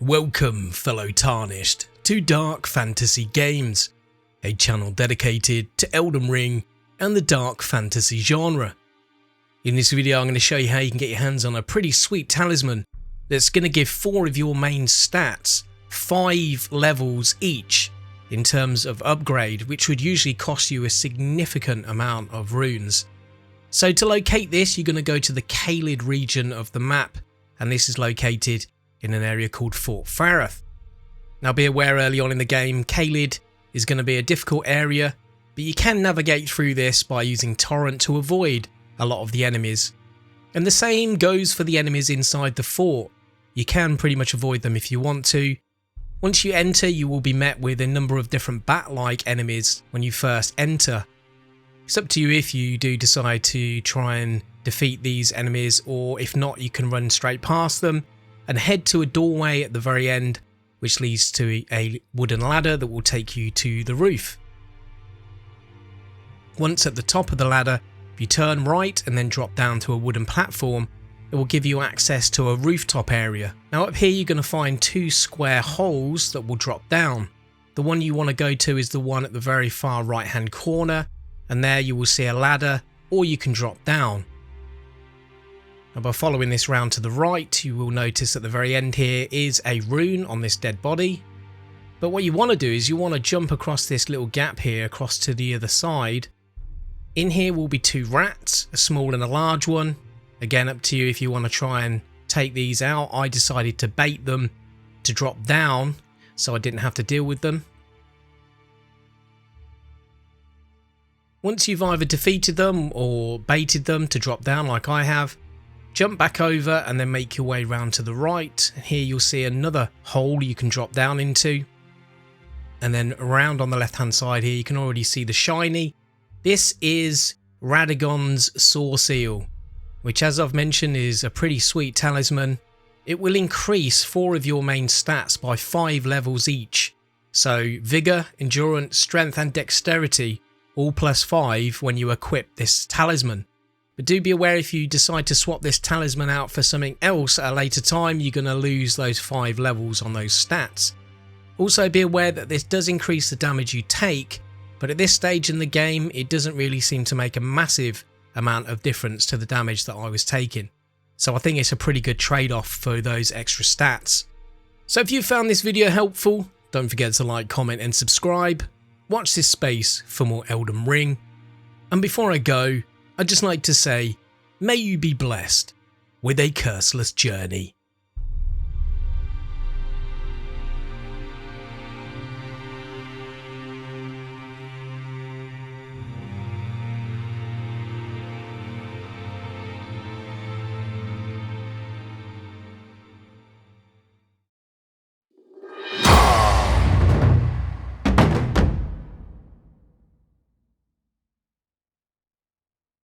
Welcome, fellow Tarnished, to Dark Fantasy Games, a channel dedicated to Elden Ring and the dark fantasy genre. In this video I'm going to show you how you can get your hands on a pretty sweet talisman that's going to give 4 of your main stats 5 levels each in terms of upgrade, which would usually cost you a significant amount of runes. So to locate this, you're going to go to the Caelid region of the map, and this is located in an area called Fort Fareth. Now be aware, early on in the game, Caelid is going to be a difficult area, but you can navigate through this by using Torrent to avoid a lot of the enemies. And the same goes for the enemies inside the fort. You can pretty much avoid them if you want to. Once you enter, you will be met with a number of different bat-like enemies when you first enter. It's up to you if you do decide to try and defeat these enemies, or if not, you can run straight past them and head to a doorway at the very end, which leads to a wooden ladder that will take you to the roof. Once at the top of the ladder, if you turn right and then drop down to a wooden platform, it will give you access to a rooftop area. Now up here you're going to find 2 square holes that will drop down. The one you want to go to is the one at the very far right hand corner, and there you will see a ladder, or you can drop down. Now by following this round to the right, you will notice at the very end here is a rune on this dead body. But what you want to do is you want to jump across this little gap here across to the other side. In here will be 2 rats, a small and a large one. Again, up to you if you want to try and take these out. I decided to bait them to drop down so I didn't have to deal with them. Once you've either defeated them or baited them to drop down like I have, jump back over and then make your way round to the right. Here you'll see another hole you can drop down into. And then around on the left hand side here you can already see the shiny. This is Radagons Saw Seal, which, as I've mentioned, is a pretty sweet talisman. It will increase 4 of your main stats by 5 levels each. So Vigour, Endurance, Strength and Dexterity, all +5 when you equip this talisman. But do be aware, if you decide to swap this talisman out for something else at a later time, you're going to lose those 5 levels on those stats. Also be aware that this does increase the damage you take, but at this stage in the game it doesn't really seem to make a massive amount of difference to the damage that I was taking. So I think it's a pretty good trade-off for those extra stats. So if you found this video helpful, don't forget to like, comment and subscribe. Watch this space for more Elden Ring. And before I go, I'd just like to say, may you be blessed with a curseless journey.